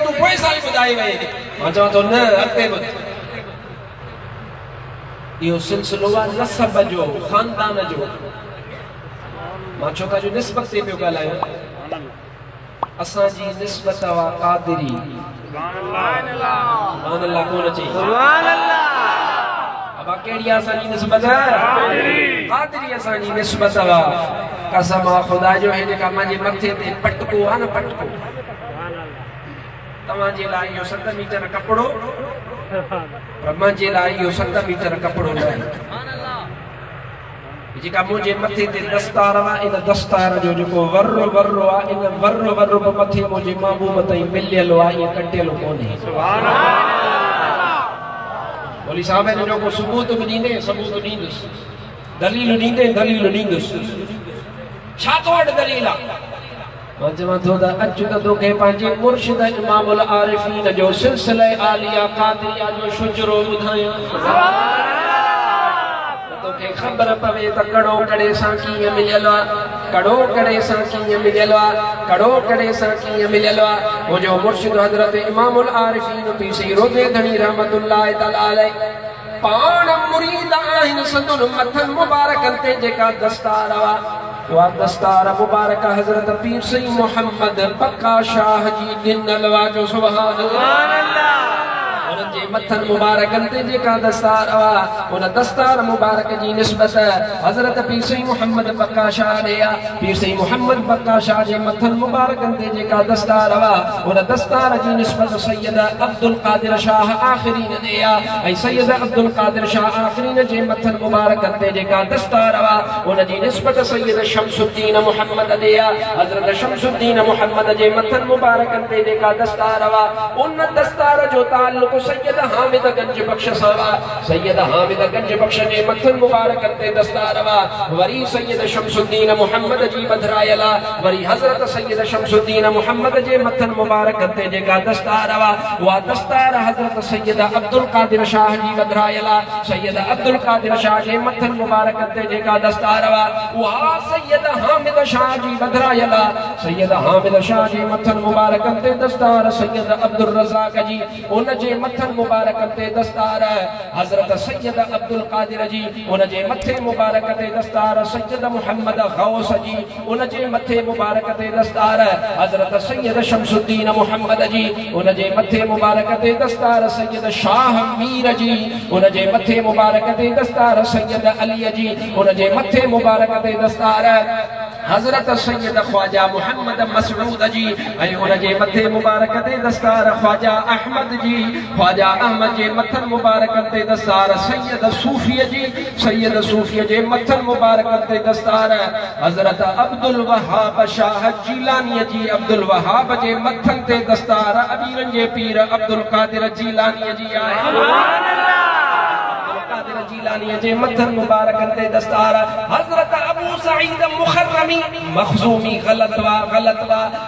तू कोई साल बुधाई वई मां चवां तो न अॻिते ॿुध इहो सिलसिलो आहे नसब जो ख़ानदान जो मां छो त जो निस्बत ते पियो ॻाल्हायां असांजी निस्बत वा क़ादिरी सुभान अल्लाह कोन अचे सुभान अल्लाह अब केड़ी असांजी निस्बत क़ादिरी असांजी निस्बत वा कसम खुदा जो है जेका मुंहिंजे मथे ते पटको आहे न पटको तव्हांजे लाइ इहो 7 मीटर कपिड़ो पर मुंहिंजे लाइ इहो 7 मीटर कपिड़ो न आहे जेका मुंहिंजे मथे ते दस्तार आहे इन दस्तार जो जेको वर्रो वर्रो आहे इन वर्रो वर्रो पे मथे मुंहिंजे महबूब ताईं मिलियल आहे इहो कटियलु कोन्हे सुभान अल्लाह बोली साहब इन जो को सबूत बि ॾींदे सबूत ॾींदुसि दलील ॾींदे दलील ॾींदुसि छा तो वटि दलील आहे मां चवां थो त अचु त तोखे पंहिंजे मुर्शिद इमामुल आरिफीन जो सिलसिले आलिया क़ादिरिया जो शुजरो ॿुधायां तोखे ख़बर पवे त कड़ो कड़े सां कीअं मिलियल आहे कड़ो कड़े सां कीअं मिलियल आहे कड़ो कड़े सां कीअं मिलियल आहे मुंहिंजो मुर्शिद हज़रत इमामुल आरिफीन पीर सईद रोज़े धणी रहमतुल्लाह तआला अलैह पाण मुरीद आहिनि संदुन मथन मुबारकन ते जेका दस्तार आहे वा दस्तार मुबारक हज़रत पीर सईद मोहम्मद पक्का शाह जी ॾिनल वा जो सुभान अल्लाह उनजे मथन मुबारकन ते जेका दस्तार आहे उन दस्तार मुबारक जी निस्बत हज़रत पीर सईद मोहम्मद पक्का शाह ॾे आहे पीर सईद मोहम्मद पक्का शाह जे मथन मुबारकन ते जेका दस्तार आहे उन दस्तार जी निस्बत सैयद अब्दुल कादिर शाह आखिरीन ॾे आहे ऐं सैयद अब्दुल कादिर शाह आखिरीन जे मथन मुबारकन ते जेका दस्तार आहे उन जी निस्बत सैयद शमसुद्दीन मोहम्मद ॾे आहे हज़रत शमसुद्दीन मोहम्मद जे मथन मुबारकन ते जेका दस्तार आहे उन दस्तार जो ताल्लुक़ सैयद हामिद गंज बख्श सावा सैयद हामिद गंज बख्श जे मथन मुबारक ते दस्तार वा वरी सैयद शमसुद्दीन मोहम्मद जी बधरायला वरी हजरत सैयद शमसुद्दीन मोहम्मद जे मथन मुबारक ते जेका दस्तार वा दस्तार हजरत सैयद अब्दुल कादिर शाह जी बधरायला सैयद अब्दुल कादिर शाह जे मथन मुबारक ते जेका दस्तार वा सैयद हामिद शाह जी बधरायला सैयद हामिद शाह जे मथन मुबारक ते दस्तार सैयद अब्दुल रज़ाक जी उन जे मथन मुबारक ते दस्तार हजरत सैयद अब्दुल कादिर जी उन जे मथे मुबारक ते दस्तार सैयद मोहम्मद गौस जी उन जे मथे मुबारक ते दस्तार हजरत सैयद शमसुद्दीन मोहम्मद जी उन जे मथे मुबारक ते दस्तार सैयद शाह मीर जी उन जे मथे मुबारक ते दस्तार सैयद अली जी उन जे मथे मुबारक ते दस्तार हजरत सैयद ख्वाजा मोहम्मद मसऊद जी ऐं उन जे मथे मुबारक ते दस्तार ख्वाजा अहमद जी ख्वाजा अहमद जे मथन मुबारक ते दस्तार सैयद सूफी जे मथन मुबारक ते दस्तार हजरत अब्दुल वहाब शाह जीलानी जी अब्दुल वहाब जे मथन ते दस्तार अमीरन जे पीर अब्दुल कादिर जीलानी जी आहे सुभान अल्लाह कादिर जीलानी जे मथन मुबारक ते दस्तार हजरत अबू सईद मुखर्रमी मखजूमी गलत वा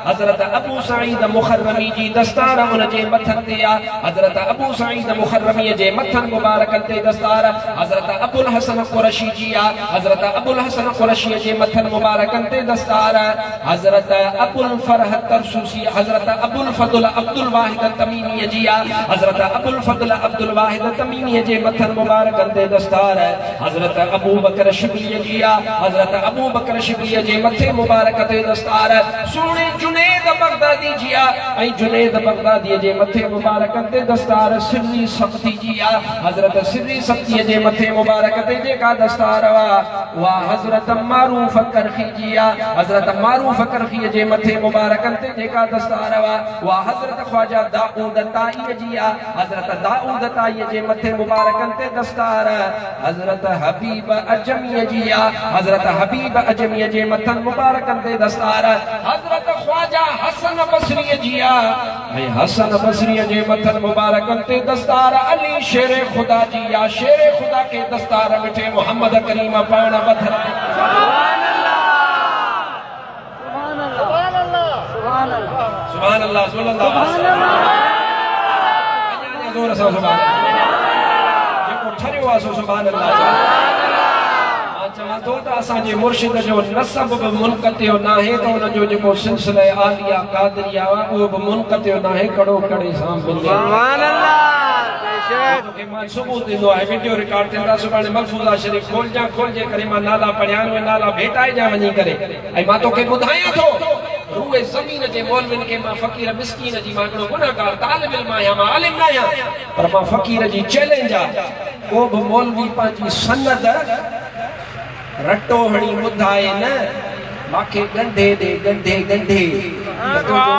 हजरत अबू सईद मुखर्रमी जी दस्तार उन जे मथन ते आ हजरत अबू सईद मुखर्रमी जे मथन मुबारक ते दस्तार हजरत अबुल हसन कुरैशी जी आ हजरत अबुल हसन कुरैशी जे मथन मुबारक ते दस्तार हजरत अबुल फरह तरसुसी हजरत अबुल फضل अब्दुल वाहिद तमीमी जी आ हजरत अबुल फضل अब्दुल वाहिद तमीमी जे मथन मुबारक ते दस्तार हजरत अबू बकर शिबली जी आ हजरत अबू बकर शिबली जे मथे मुबारक ते दस्तार सोने जुनैद बगदादी जी आ ऐं जुनैद बगदादी जे मथे मुबारक ते दस्तार सिर्री सख्ती जी आ हजरत सिर्री सख्ती जे मथे मुबारक ते जेका दस्तार वा हजरत मारूफ करखी जी आ हजरत मारूफ करखी जे मथे मुबारक ते जेका दस्तार वा हजरत ख्वाजा दाऊद ताई जी आ हजरत दाऊद ताई जे मथे मुबारक ते दस्तार हजरत हबीब अजमी जी आ हजरत हबीब अजमी जे मथन मुबारक ते दस्तार हजरत ख्वाजा हसन बसरी जी आ ऐं हसन बसरी जे मथन मुबारक ते दस्तार अली शेर खुदा जी आ शेर खुदा के दस्तार मिठे मोहम्मद करीम पाण बधर सुभान अल्लाह सुभान अल्लाह सुभान अल्लाह सुभान अल्लाह सुभान अल्लाह जोर से सुभान अल्लाह जेको ठरियो आ सो सुभान अल्लाह चवां थो त असांजे मुर्शिद जो नसब बि मुनक़तियो नाहे त उन जो जेको सिलसिला आलिया क़ादरिया उहो बि मुनक़तियो नाहे कड़ो कड़े सां मिले सुभान अल्लाह के मां सुबुह थींदो आहे वीडियो रिकॉर्ड थींदा सुभाणे महफूज़ा शरीफ़ खोलजे करे मां नाला पढ़िया नाला भेटाए जा वञी करे ऐं मां तोखे ॿुधायां थो रूए ज़मीन जे मौलविन के मां फ़कीर मिस्कीन जी मां हिकिड़ो गुनाहगार तालिब इल्म आहियां मां आलिम न आहियां पर मां फ़कीर जी चैलेंज आहे को बि मौलवी पंहिंजी सनद रटो हणी ॿुधाए न मांखे गंढे दे गंढे गंढे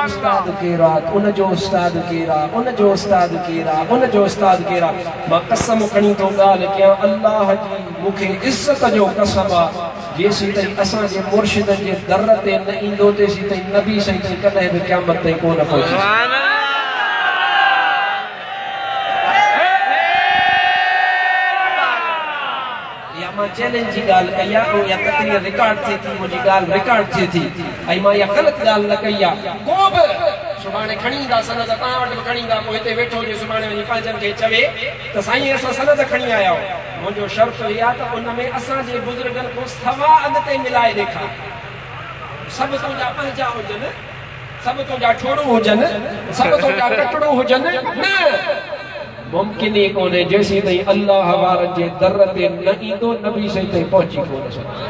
उस्ताद केरा उनजो उस्ताद केरा उनजो उस्ताद केरा उनजो उस्ताद केरा मां कसम खणी थो ॻाल्हि कयां अल्लाह जी मूंखे इज़त जो कसम आहे जेसीं ताईं असांजे मुर्शिदनि जे दर ते न ईंदो तेसीं ताईं नबी साईं ताईं कॾहिं बि क़यामत ताईं कोन पहुची मां चैलेंज जी ॻाल्हि कई आहे या तकरीर रिकॉर्ड थिए थी मुंहिंजी ॻाल्हि रिकॉर्ड थिए थी ऐं मां इहा ग़लति ॻाल्हि न कई आहे को बि सुभाणे खणी ईंदा सनद तव्हां वटि बि खणी ईंदा पोइ हिते वेठो हुजे सुभाणे वञी पंहिंजनि खे चवे त साईं असां सनद खणी आया आहियूं मुंहिंजो शर्त इहा त उन में असांजे बुज़ुर्गनि खां सवा अॻिते मिलाए ॾेखार सभु तुंहिंजा पंहिंजा हुजनि सभु तुंहिंजा छोड़ू हुजनि सभु तुंहिंजा कटड़ू हुजनि न मुमकिन ही कोने जैसी ताईं अल्लाह वारनि जे दर ते न ईंदो नबी साईं ताईं पहुची कोन सघंदो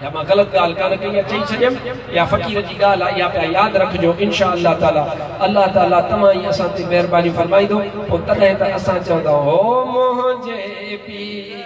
या मां ग़लति ॻाल्हि कान कई चई छॾियमि या फ़कीर जी ॻाल्हि आहे इहा पिया यादि रखिजो इंशा अल्लाह ताला अल्लाह ताला तमामु असां ते महिरबानी फरमाईंदो पोइ तॾहिं त असां चवंदा हो मुंहिंजे पीर